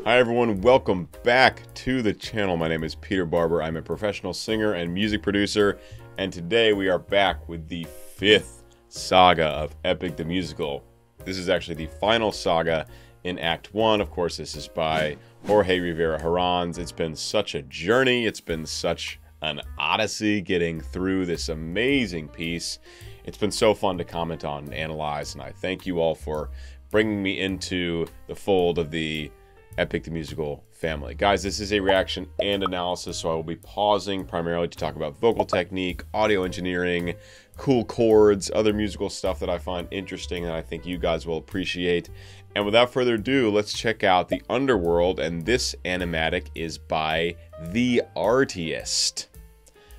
Hi everyone, welcome back to the channel. My name is Peter Barber. I'm a professional singer and music producer, and today we are back with the 5th saga of Epic the Musical. This is actually the final saga in Act 1. Of course, this is by Jorge Rivera Herranz. It's been such a journey. It's been such an odyssey getting through this amazing piece. It's been so fun to comment on and analyze, and I thank you all for bringing me into the fold of the Epic the Musical family. Guys, this is a reaction and analysis, so I will be pausing primarily to talk about vocal technique, audio engineering, cool chords, other musical stuff that I find interesting and I think you guys will appreciate. And without further ado, let's check out the Underworld, and this animatic is by The Artist.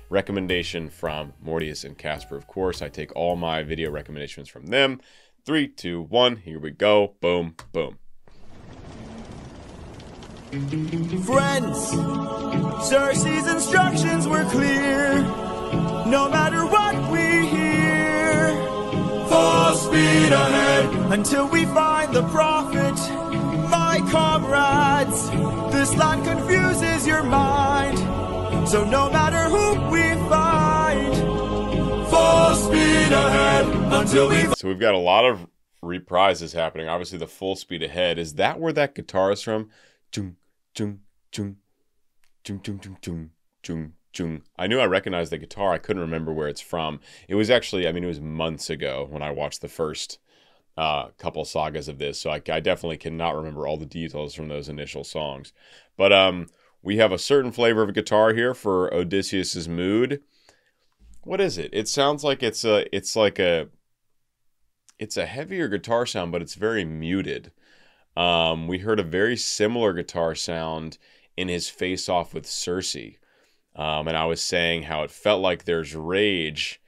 Recommendation from Mortius and Casper, of course. I take all my video recommendations from them. 3, 2, 1, here we go. Boom, boom. Friends, Cersei's instructions were clear. No matter what we hear, full speed ahead until we find the prophet. My comrades, this land confuses your mind, so no matter who we find, full speed ahead until we... So we've got a lot of reprises happening. Obviously the full speed ahead. Is that where that guitar is from? Chung, chung, chung, chung, chung, chung, chung, chung, chung. I knew I recognized the guitar. I couldn't remember where it's from. It was actually, I mean, it was months ago when I watched the first couple sagas of this, so I definitely cannot remember all the details from those initial songs. But we have a certain flavor of a guitar here for Odysseus's mood. What is it? It sounds like it's a heavier guitar sound, but it's very muted. We heard a very similar guitar sound in his face-off with Cersei. And I was saying how it felt like there's rage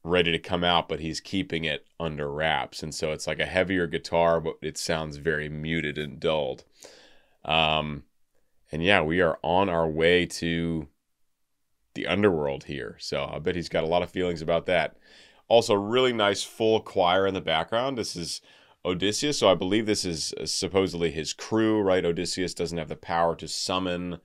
ready to come out, but he's keeping it under wraps. And so it's like a heavier guitar, but it sounds very muted and dulled. And yeah, we are on our way to the Underworld here. So I bet he's got a lot of feelings about that. Also, really nice full choir in the background. This is Odysseus, so I believe this is supposedly his crew, right? Odysseus doesn't have the power to summon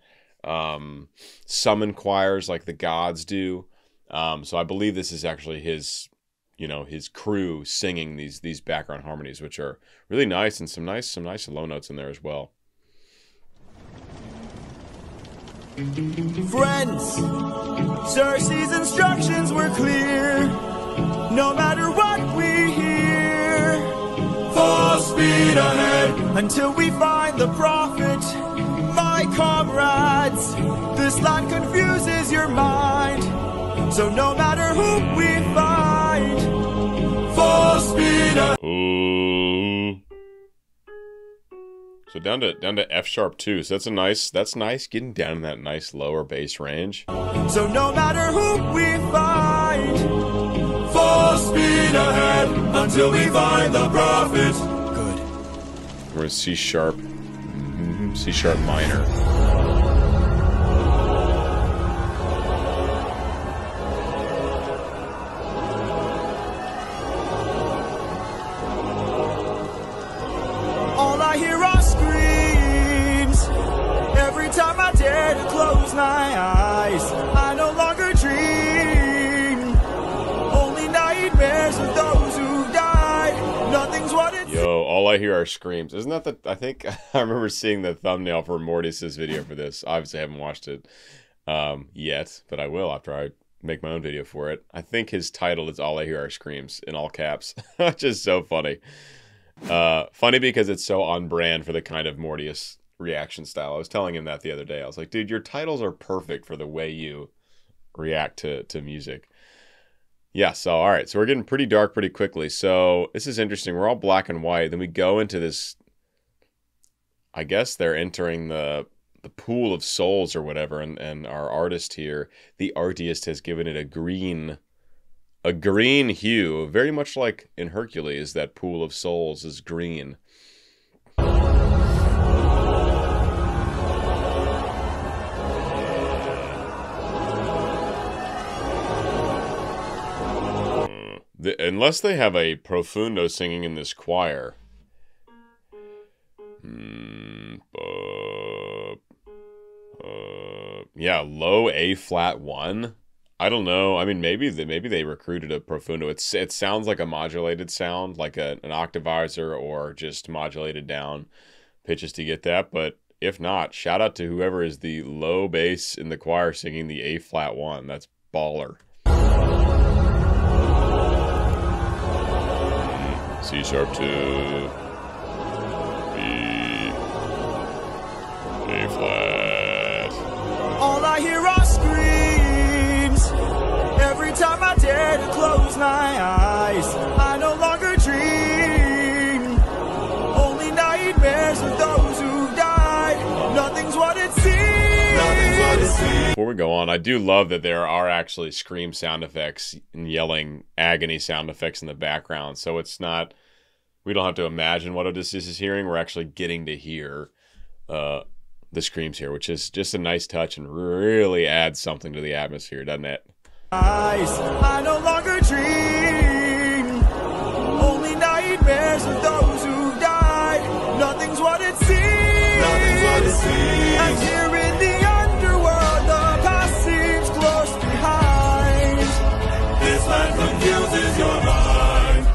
choirs like the gods do. So I believe this is actually his, his crew singing these background harmonies, which are really nice, and some nice low notes in there as well. Friends, Cersei's instructions were clear. No matter what we hear, full speed ahead until we find the prophet. My comrades, this land confuses your mind, so no matter who we find, full speed ahead. Ooh. So down to F sharp 2. So that's nice getting down in that nice lower bass range. So no matter who we find, full speed ahead until we find the prophet. Good. We're in C sharp minor. All I hear are screams. Every time I dare to close my eyes, I no longer dream. Only nightmares of those who died. Nothing's what it... Yo, all I hear are screams. Isn't that the... I think I remember seeing the thumbnail for Mortius's video for this. Obviously, I haven't watched it yet, but I will after I make my own video for it. I think his title is All I Hear Are Screams, in all caps. Which is so funny. Funny because it's so on brand for the kind of Mortius reaction style. I was telling him that the other day. I was like, dude, your titles are perfect for the way you react to music. Yeah, so all right, so we're getting pretty dark pretty quickly. So this is interesting. We're all black and white. Then we go into this, I guess they're entering the pool of souls or whatever, and our artist here, the artist, has given it a green hue, very much like in Hercules, that pool of souls is green. Unless they have a profundo singing in this choir. Yeah, low A flat 1. I don't know. I mean, maybe they recruited a profundo. It sounds like a modulated sound, like an octavizer, or just modulated down pitches to get that. But if not, shout out to whoever is the low bass in the choir singing the A flat 1. That's baller. C sharp 2, B, A flat. All I hear are screams every time I dare to close my eyes. I no longer dream, only nightmares of those who died. Nothing's what it seems. Nothing's what it seems. Before we go on, I do love that there are actually scream sound effects and yelling agony sound effects in the background. So it's not, we don't have to imagine what Odysseus is hearing. We're actually getting to hear the screams here, which is just a nice touch and really adds something to the atmosphere, doesn't it? I no longer dream, only nightmares of those who died. Nothing's what it seems. Nothing's what it seems. And here in the underworld, the past seems close behind. This land confuses your mind.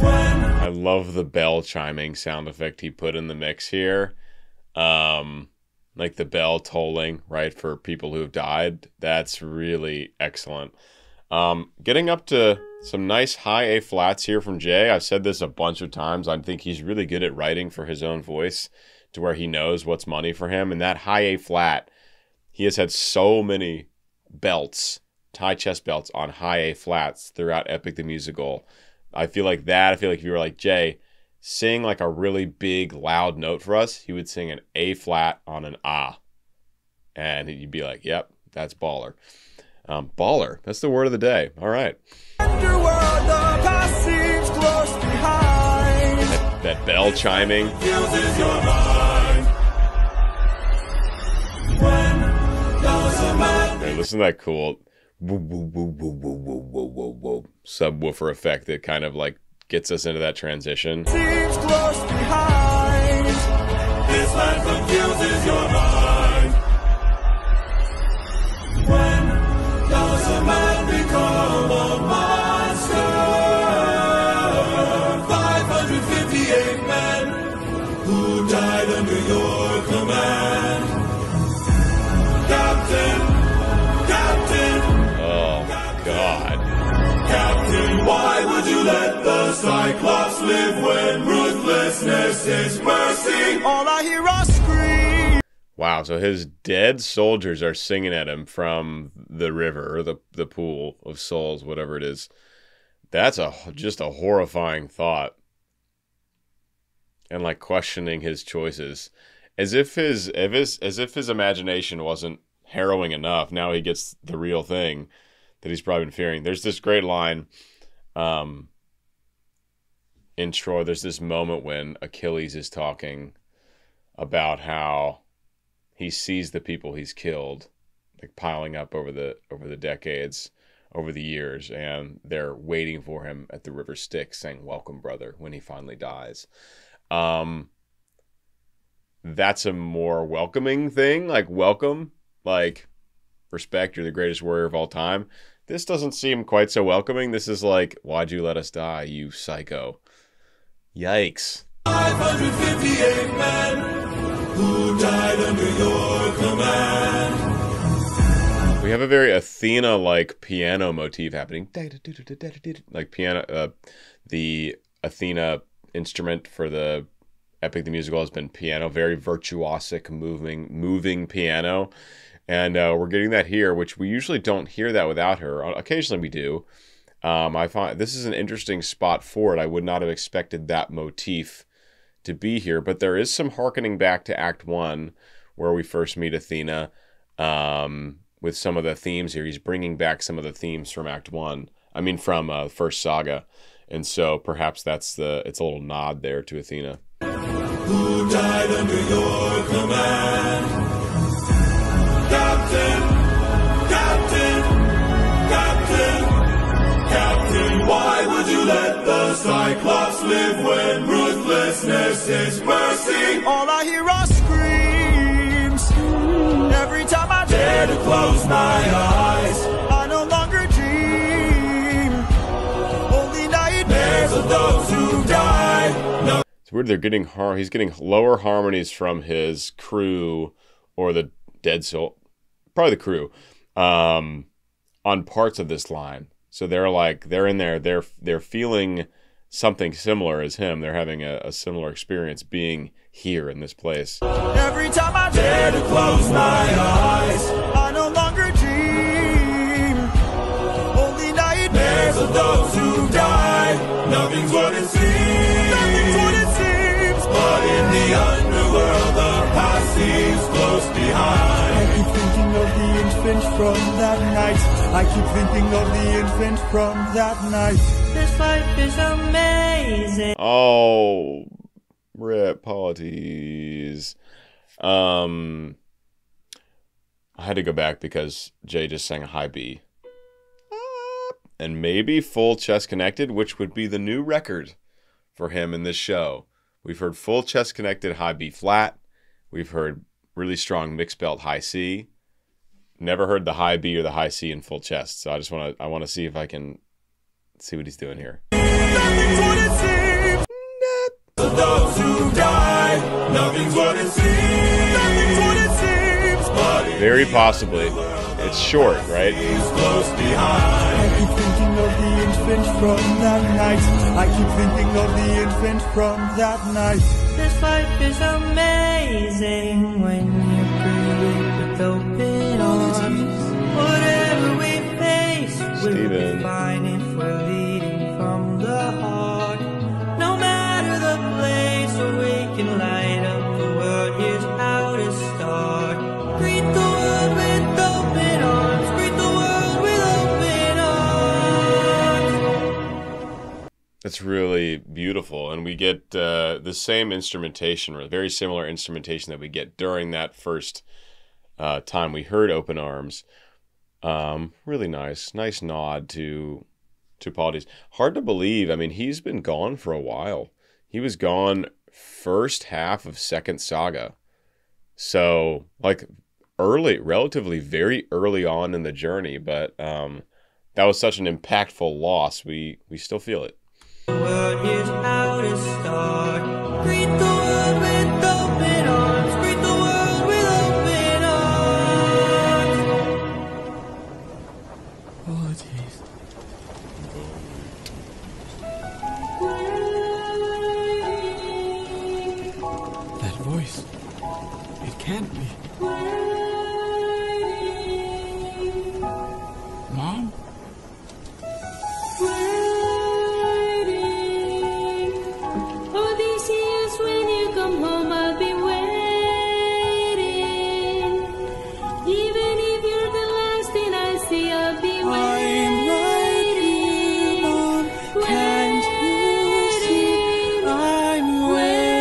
I love the bell chiming sound effect he put in the mix here. Like the bell tolling, right, for people who have died. That's really excellent. Getting up to some nice high A flats here from Jay. I've said this a bunch of times. I think he's really good at writing for his own voice to where he knows what's money for him. And that high A flat, he has had so many belts, high chest belts on high A flats throughout Epic the Musical. I feel like if you were like, Jay, sing like a really big, loud note for us, he would sing an A flat on an ah. And you'd be like, yep, that's baller. Baller, that's the word of the day. All right. Underworld, the past seems close behind. That bell chiming. Confuses your mind. When does a man Man, listen to that cool woo, woo, woo, woo, woo, woo, woo, woo, woo, subwoofer effect that kind of like gets us into that transition. seems close behind. This land confuses your mind. When does a man become a monster? 558 men who died under your command. Captain, Oh, God. Captain, why would you let the Cyclops live when ruthlessness is mercy? All I hear are screams. Wow, so his dead soldiers are singing at him from the river, or the pool of souls, whatever it is. That's just a horrifying thought. And like questioning his choices. As if his imagination wasn't harrowing enough, now he gets the real thing that he's probably been fearing. There's this great line in Troy. There's this moment when Achilles is talking about how he sees the people he's killed like piling up over the decades, over the years, and they're waiting for him at the river Styx saying, "Welcome, brother," when he finally dies. That's a more welcoming thing, like welcome, like respect, you're the greatest warrior of all time. This doesn't seem quite so welcoming. This is like, why'd you let us die, you psycho? Yikes. 558 men who died under your command. We have a very Athena-like piano motif happening. Like piano, the Athena instrument for the Epic the Musical has been piano, very virtuosic, moving piano. And we're getting that here, which we usually don't hear that without her. Occasionally we do. I find this is an interesting spot for it. I would not have expected that motif to be here, but there is some hearkening back to Act 1, where we first meet Athena with some of the themes here. He's bringing back some of the themes from Act 1. I mean, from First Saga. And so perhaps it's a little nod there to Athena. Who died under your command? Captain, why would you let the Cyclops live when ruthlessness is mercy? All I hear are screams. dare to close my eyes. I no longer dream, only nightmares of those who die. No. It's weird. They're getting he's getting lower harmonies from his crew or the Dead Soul, probably the crew, on parts of this line. So they're in there. They're feeling something similar as him. They're having a similar experience being here in this place. Every time I dare to close my eyes, I no longer dream, only nightmares of those who die. Nothing's what it seems, nothing's what it seems, but in the underworld the past seems close behind. I keep thinking of the infant from that night. I keep thinking of the infant from that night. This life is amazing. Oh, rip, apologies. I had to go back because Jay just sang a high B. And maybe full chest connected, which would be the new record for him in this show. We've heard full chest connected high B flat. We've heard really strong mixed belt high C. Never heard the high B or the high C in full chest. So I want to see if I can see what he's doing here. Nothing's what it seems. Those who die. Nothing's what it seems. Nothing's what it seems. But Very possibly. It's short, right? he's close behind. I keep thinking of the infant from that night. I keep thinking of the infant from that night. This life is amazing when you greet it with open arms. Whatever we face, we'll be Steven. fine if we're leading from the heart. No matter the place where we can light up the world, here's how to start. Greet the world with open arms. Greet the world with open arms. It's really beautiful, and we get the same instrumentation, or very similar instrumentation that we get during that first time we heard Open Arms. Really nice nod to Paulides. Hard to believe. I mean, he's been gone for a while. He was gone first half of second saga, so like relatively very early on in the journey. But that was such an impactful loss. We still feel it. The world is how to start. Greet the world with open arms. Greet the world with open arms. Apologies. That voice. It can't be. Mom? Odysseus, when you come home, I'll be waiting. Even if you're the last thing I see, I'll be I'm right here, Mom. Can't you see? I'm waiting.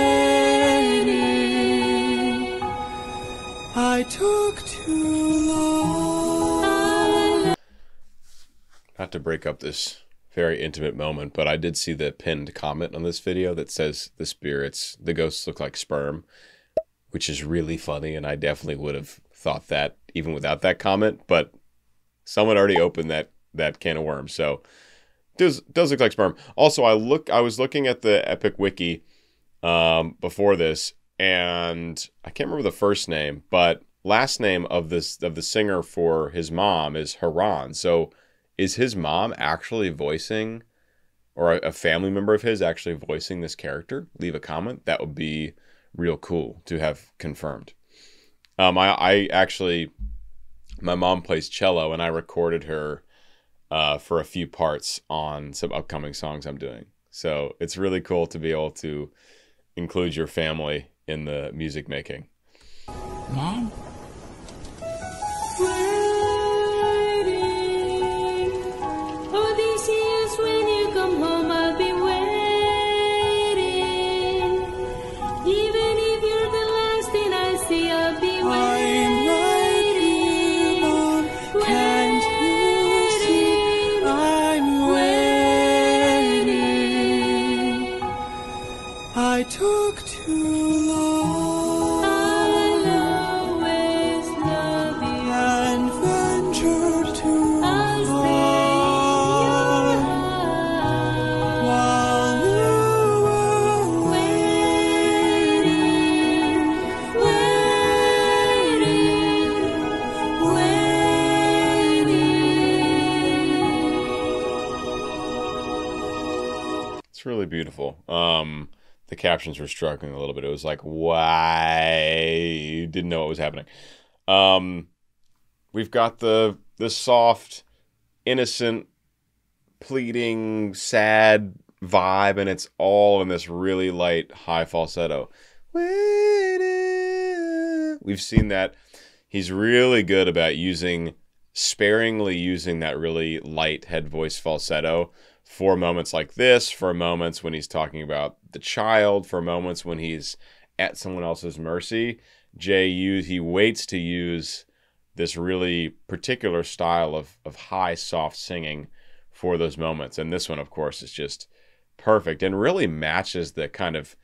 I took too long. Not to break up this very intimate moment, but I did see the pinned comment on this video that says the ghosts look like sperm, which is really funny, and I definitely would have thought that even without that comment, but someone already opened that can of worms, so it does look like sperm. Also, I was looking at the Epic Wiki before this, and I can't remember the first name, but last name of the singer for his mom is Haran. So is his mom actually voicing, or a family member of his actually voicing this character? Leave a comment. That would be real cool to have confirmed. I actually, my mom plays cello, and I recorded her for a few parts on some upcoming songs I'm doing. So it's really cool to be able to include your family in the music making. Mom? Odysseus, when you come home, I'll be waiting. Even if you're the last thing I see, I'll be I'm right here, Mom. Can't you see? I'm waiting. I took too long. I'll beautiful. The captions were struggling a little bit. It was like, why? Didn't know what was happening. We've got the soft, innocent, pleading, sad vibe, and it's all in this really light, high falsetto. We've seen that. He's really good about sparingly using that really light head voice falsetto for moments like this, for moments when he's talking about the child, for moments when he's at someone else's mercy. He waits to use this really particular style of high, soft singing for those moments. And this one, of course, is just perfect and really matches the kind of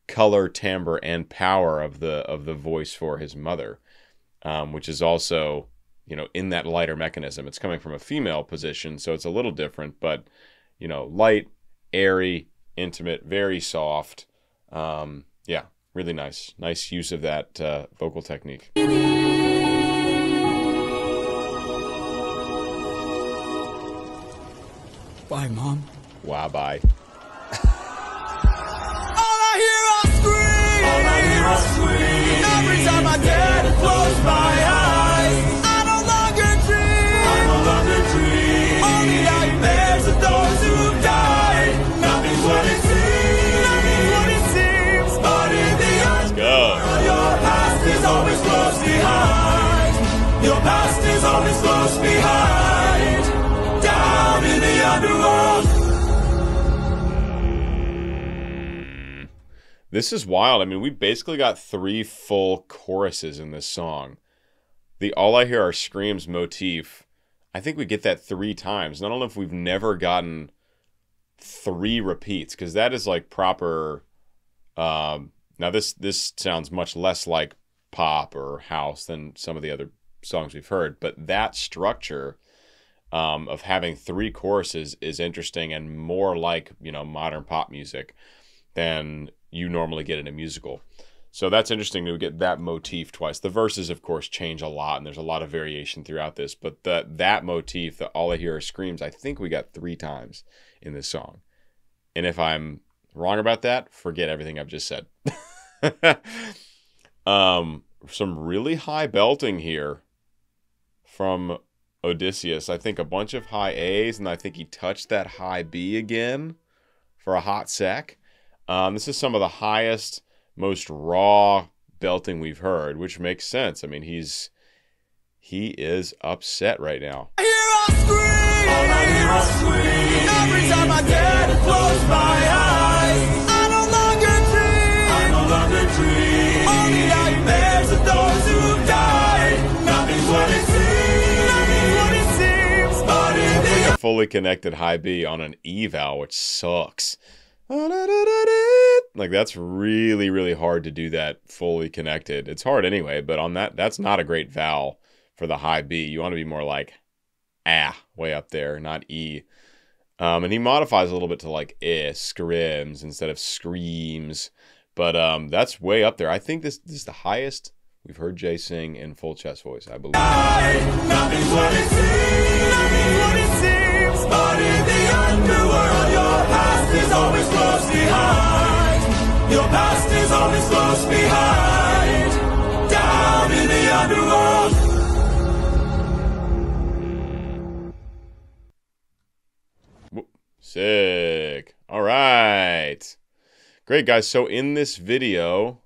color, timbre, and power of the voice for his mother, which is also, in that lighter mechanism. It's coming from a female position, so it's a little different, but light, airy, intimate, very soft. Yeah, really nice. Nice use of that vocal technique. Bye, Mom. Wow, bye. All I hear are screams. Every time I dare to close my eyes, I no longer dream. Only nightmares of those who've died. Nothing's what it seems. But in the end, your past is always close behind. Your past is always close behind. Down in the underworld. This is wild. I mean, we basically got 3 full choruses in this song. The All I Hear Are Screams motif, I think we get that 3 times. I don't know if we've never gotten 3 repeats, because that is like proper... now, this sounds much less like pop or house than some of the other songs we've heard, but that structure of having 3 choruses is interesting and more like, modern pop music than you normally get in a musical. So that's interesting to get that motif twice. The verses, of course, change a lot, and there's a lot of variation throughout this, but that motif, the All I Hear Are Screams, I think we got 3 times in this song. And if I'm wrong about that, forget everything I've just said. Some really high belting here from Odysseus. I think a bunch of high A's, and I think he touched that high B again for a hot sec. This is some of the highest, most raw belting we've heard, which makes sense. I mean, he is upset right now. I hear a scream. Every time I dare to close my eyes, I no longer dream. Only nightmares of those who've died. Nothing's what it seems. But in the fully connected high B on an eval, which sucks. Like, that's really, really hard to do that fully connected. It's hard anyway, but on that's not a great vowel for the high B. You want to be more like way up there, not E. And he modifies a little bit to like scrims instead of screams, but that's way up there. I think this is the highest we've heard Jay sing in full chest voice, I believe. nothing's what it seems, but in the underworld, your past is always close behind. Your past is always close behind. Down in the underworld. Sick. All right. Great, guys. So in this video,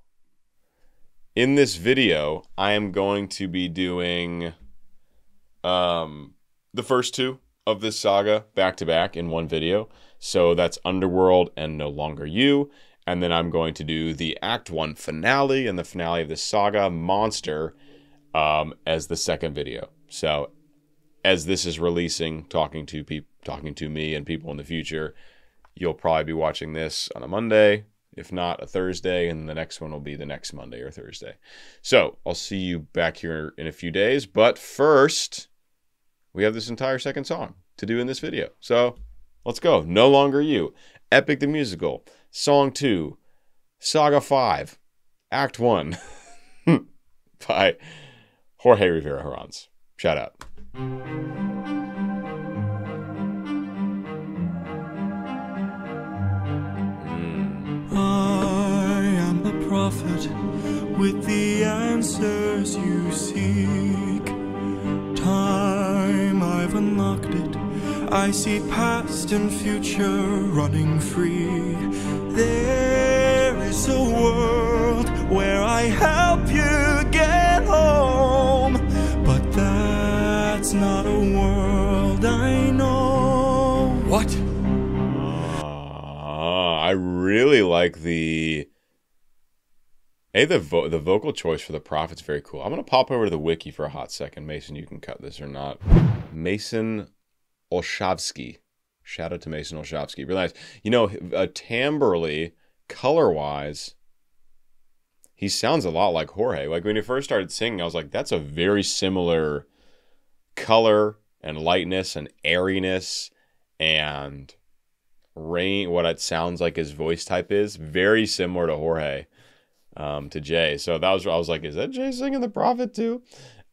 I am going to be doing the first 2 of this saga back to back in one video. So that's Underworld and No Longer You. And then I'm going to do the Act 1 finale and the finale of this saga, Monster, as the second video. So as this is releasing, talking to me and people in the future, you'll probably be watching this on a Monday, if not a Thursday, and the next one will be the next Monday or Thursday. So I'll see you back here in a few days. But first, we have this entire second song to do in this video. So let's go. No Longer You, Epic the Musical, Song 2, Saga 5, Act 1 by Jorge Rivera Herranz. Shout out. with the answers you seek. Time, I've unlocked it. I see past and future running free. There is a world where I help you get home, but that's not a world I know. What? I really like the vocal choice for the Prophet's very cool. I'm gonna pop over to the wiki for a hot second. Mason, you can cut this or not. Mason Olshavsky. Shout out to Mason Olshavsky. Really nice. You know, timbrally, color-wise, he sounds a lot like Jorge. Like when he first started singing, I was like, that's a very similar color and lightness and airiness and rain. What it sounds like his voice type is very similar to Jorge, to Jay. So that was, I was like, is that Jay singing the Prophet too?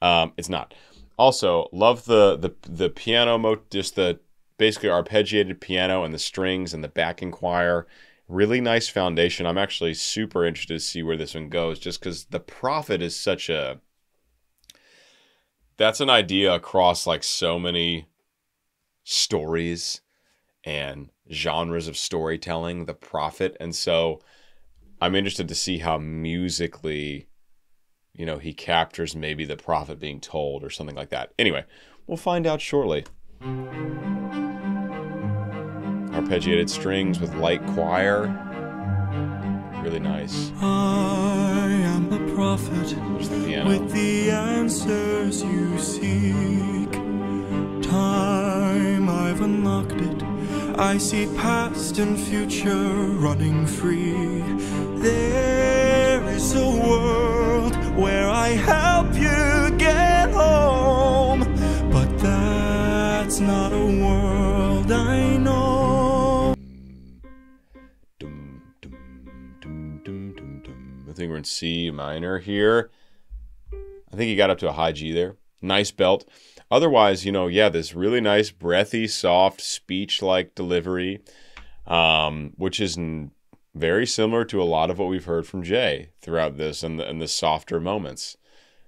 It's not. Also, love the piano just the basically arpeggiated piano and the strings and the backing choir. Really nice foundation. I'm actually super interested to see where this one goes, just because the Prophet is such a, that's an idea across like so many stories and genres of storytelling, the Prophet. And so I'm interested to see how musically, you know, he captures maybe the Prophet being told or something like that. Anyway, we'll find out shortly. Arpeggiated strings with light choir. Really nice. I am the Prophet There's the piano. with the answers you seek. Time, I've unlocked it. I see past and future running free. There is a world where I help you get home, but that's not a world I know. I think we're in C minor here. I think he got up to a high G there. Nice belt. Otherwise, you know, yeah, this really nice, breathy, soft, speech-like delivery, which is very similar to a lot of what we've heard from Jay throughout this and the softer moments.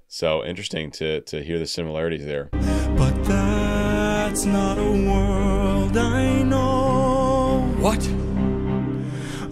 So interesting to hear the similarities there. But that's not a world I know. What?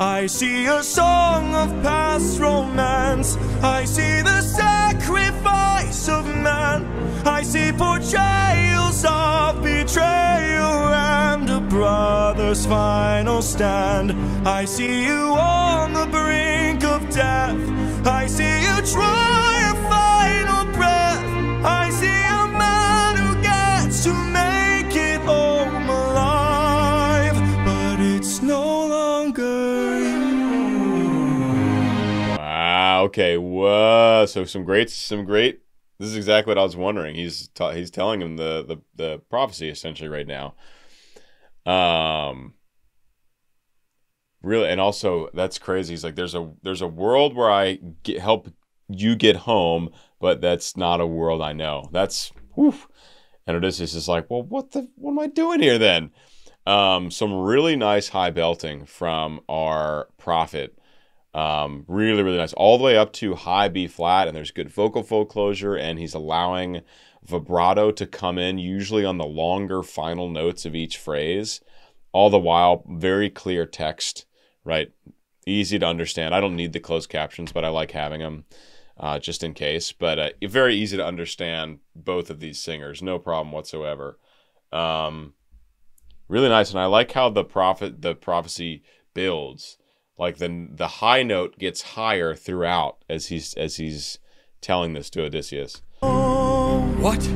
I see a song of past romance. I see the sacrifice of man. I see portrayals of betrayal and a brother's final stand. I see you on the brink of death. I see you try a final breath. I see a man who gets to make it home alive, but it's no longer you. Wow. Okay. Whoa. So some great. This is exactly what I was wondering. He's telling him the prophecy essentially right now. Really, and also that's crazy. He's like, there's a world where I help you get home, but that's not a world I know. That's whew. And Odysseus is like, well, what am I doing here then? Some really nice high belting from our Prophet. Really, really nice. All the way up to high B flat, and there's good vocal fold closure, and he's allowing vibrato to come in, usually on the longer final notes of each phrase. All the while, very clear text, right? Easy to understand. I don't need the closed captions, but I like having them just in case. But very easy to understand both of these singers. No problem whatsoever. Really nice, and I like how the prophecy builds. Like the high note gets higher throughout as he's telling this to Odysseus. What?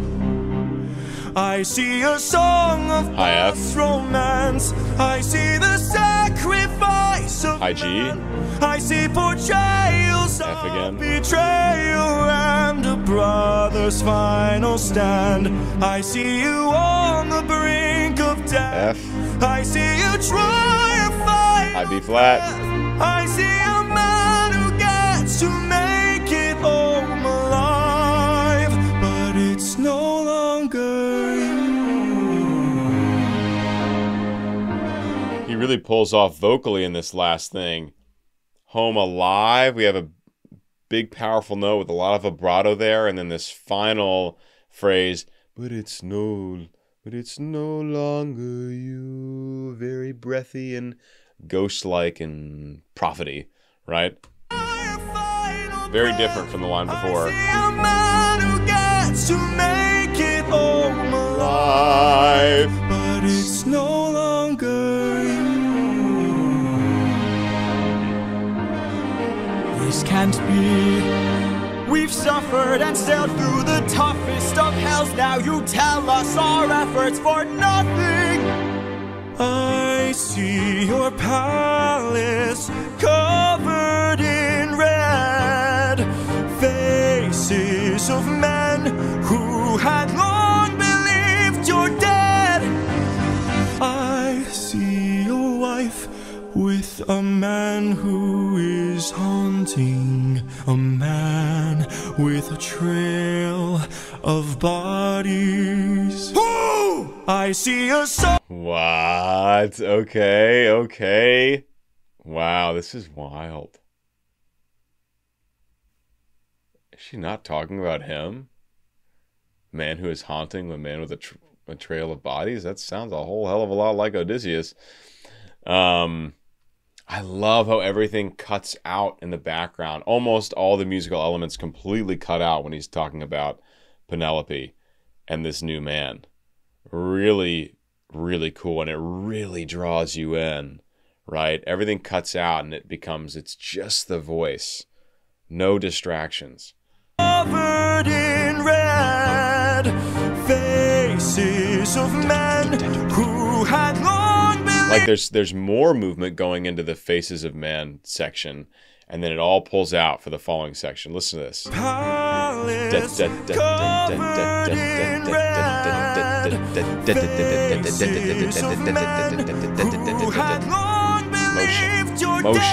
I see a song of High F. past romance. I see the sacrifice of High G. man. I see portrayals F again. of betrayal and a brother's final stand. I see you on the brink of death. F. I see you try a fight. High B flat. I see a man who gets to make it home alive, but it's no longer you. He really pulls off vocally in this last thing. Home alive. We have a big, powerful note with a lot of vibrato there, and then this final phrase, but it's no longer you, very breathy and ghost-like and prophety, right? Very different from the line before. To make it home alive, but it's no longer you. This can't be. We've suffered and sailed through the toughest of hells. Now you tell us our efforts for nothing. I see your palace covered in red, faces of men who had long believed you're dead. I see your wife with a man who is haunting, a man with a trail of bodies. Ooh! I see a soul. What? Okay, okay. Wow, this is wild. Is she not talking about him? Man who is haunting the man with a trail of bodies? That sounds a whole hell of a lot like Odysseus. I love how everything cuts out in the background. Almost all the musical elements completely cut out when he's talking about Penelope and this new man. Really, really cool, and it really draws you in, right? Everything cuts out and it's just the voice. No distractions. Covered in red, faces of men who had long believed. Like there's more movement going into the faces of man section, and then it all pulls out for the following section. Listen to this. Motion.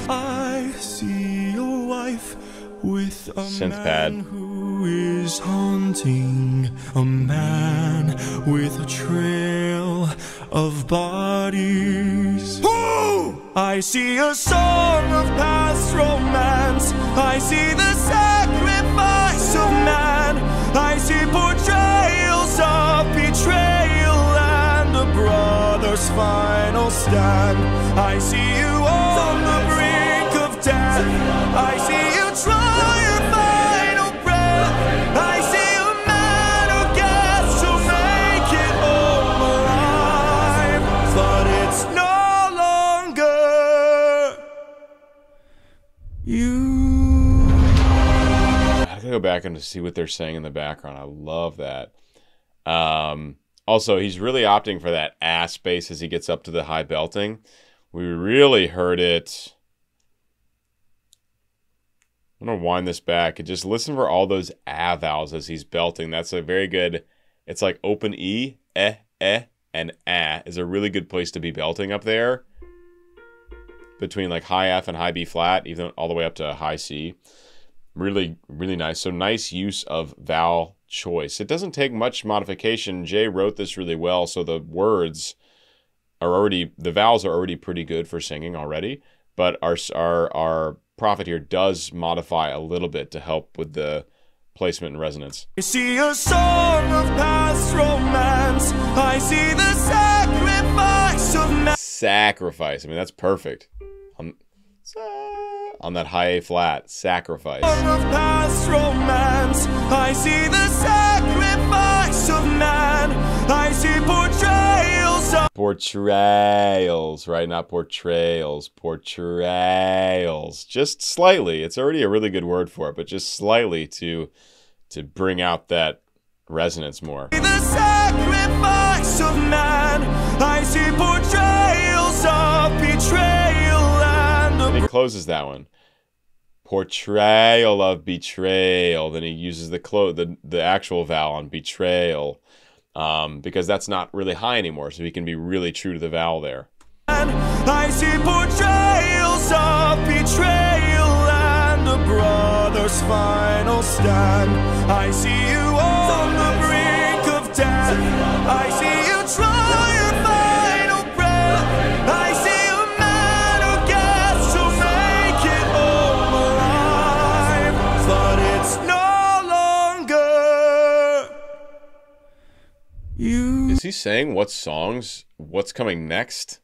I see your wife with a Synth pad. man who is haunting, a man with a trail of bodies. Ooh! I see a song of past romance. I see the sacrifice of man. I see portrayals of betrayal and a brother's final stand. I see you on the brink of death. I see you try your final breath. I see a man who gets to make it home alive, but it's no longer you. I gotta go back and see what they're saying in the background. I love that. Also, he's really opting for that ass bass as he gets up to the high belting. We really heard it. I'm gonna wind this back and just listen for all those ah vowels as he's belting. That's a very good. It's like open E, and ah is a really good place to be belting up there. Between like high F and high B flat, even all the way up to high C. Really, really nice. So nice use of vowel choice. It doesn't take much modification. Jay wrote this really well, so the words are already, the vowels are already pretty good for singing already, but our prophet here does modify a little bit to help with the placement and resonance. I see a song of past romance. I see the sacrifice of man. Sacrifice. I mean, that's perfect. On that high A flat, sacrifice. Of past romance. I see the sacrifice of man. I see portrayals of Portrayals, right? Not portrayals. Portrayals. Just slightly. It's already a really good word for it, but just slightly to bring out that resonance more. the sacrifice of man. I see portrayals of betrayal and And he closes that one. Portrayal of betrayal. Then he uses the actual vowel on betrayal, because that's not really high anymore, so he can be really true to the vowel there. I see portrayals of betrayal and a brother's final stand. I see you on the brink of death. I see you try your final breath. I see a man who gets to make it home Is he saying what's coming next?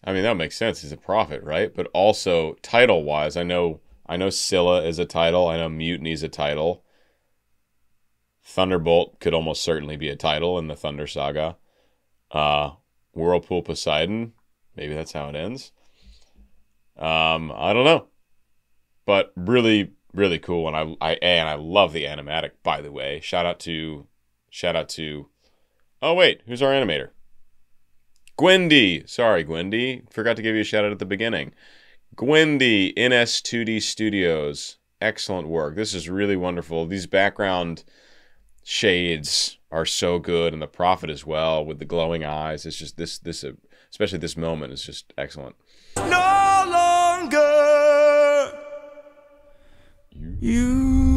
I mean, that makes sense. He's a prophet, right? But also, title-wise, I know Scylla is a title. I know Mutiny is a title. Thunderbolt could almost certainly be a title in the Thunder Saga. Whirlpool Poseidon, maybe that's how it ends. I don't know, but really, really cool, and I love the animatic. By the way, shout out to. Oh wait, who's our animator? Gwendy. Sorry, Gwendy. Forgot to give you a shout out at the beginning. Gwendy, NS2D Studios. Excellent work. This is really wonderful. These background shades are so good, and the prophet as well with the glowing eyes. It's just this especially this moment is just excellent. No longer you.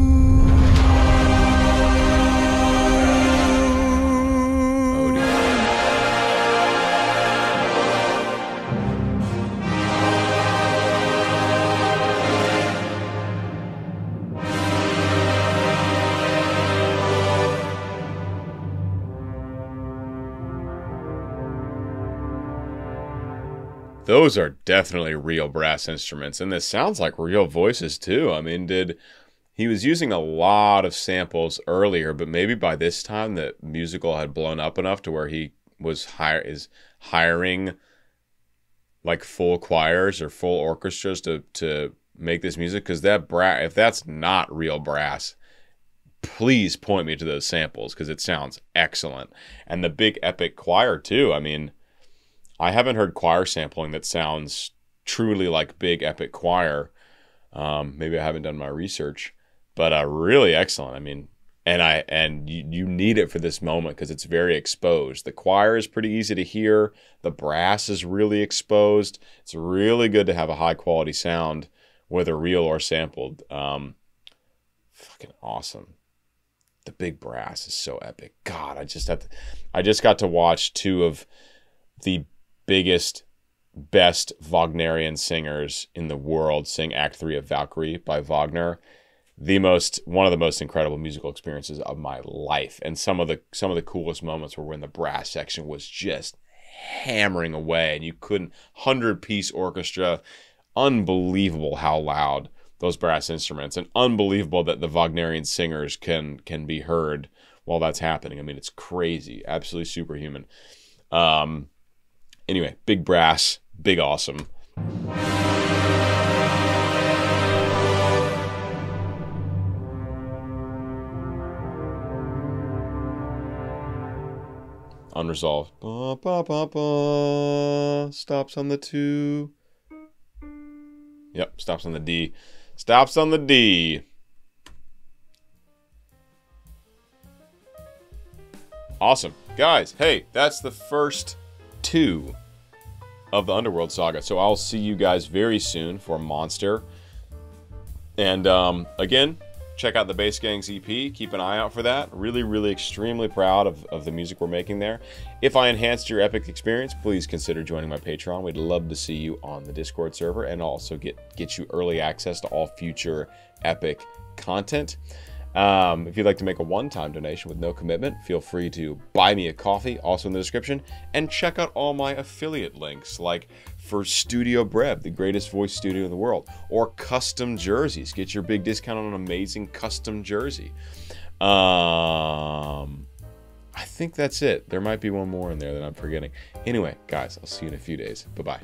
Those are definitely real brass instruments, and this sounds like real voices too. I mean, he was using a lot of samples earlier, but maybe by this time the musical had blown up enough to where he was hiring like full choirs or full orchestras to make this music. Because if that's not real brass, please point me to those samples, because it sounds excellent. And the big epic choir too. I mean, I haven't heard choir sampling that sounds truly like big epic choir. Maybe I haven't done my research, but really excellent. I mean, and you need it for this moment because it's very exposed. The choir is pretty easy to hear. The brass is really exposed. It's really good to have a high quality sound, whether real or sampled. Fucking awesome. The big brass is so epic. God, I just got to watch two of the biggest, best Wagnerian singers in the world sing Act 3 of Valkyrie by Wagner. One of the most incredible musical experiences of my life. And some of the coolest moments were when the brass section was just hammering away and you couldn't, 100-piece orchestra. Unbelievable how loud those brass instruments, and unbelievable that the Wagnerian singers can be heard while that's happening. I mean, it's crazy, absolutely superhuman. Anyway, big brass, big awesome. Unresolved. Ba, ba, ba, ba. Stops on the 2. Yep, stops on the D. Stops on the D. Awesome. Guys, hey, that's the first 2 of the Underworld saga. So I'll see you guys very soon for Monster. And again, check out the Bass Gangs EP. Keep an eye out for that. Really, really extremely proud of the music we're making there. If I enhanced your epic experience, please consider joining my Patreon. We'd love to see you on the Discord server and also get you early access to all future epic content. If you'd like to make a one-time donation with no commitment, feel free to buy me a coffee, also in the description, and check out all my affiliate links, like for Studio Breb, the greatest voice studio in the world, or custom jerseys. Get your big discount on an amazing custom jersey. I think that's it. There might be one more in there that I'm forgetting. Anyway, guys, I'll see you in a few days. Bye-bye.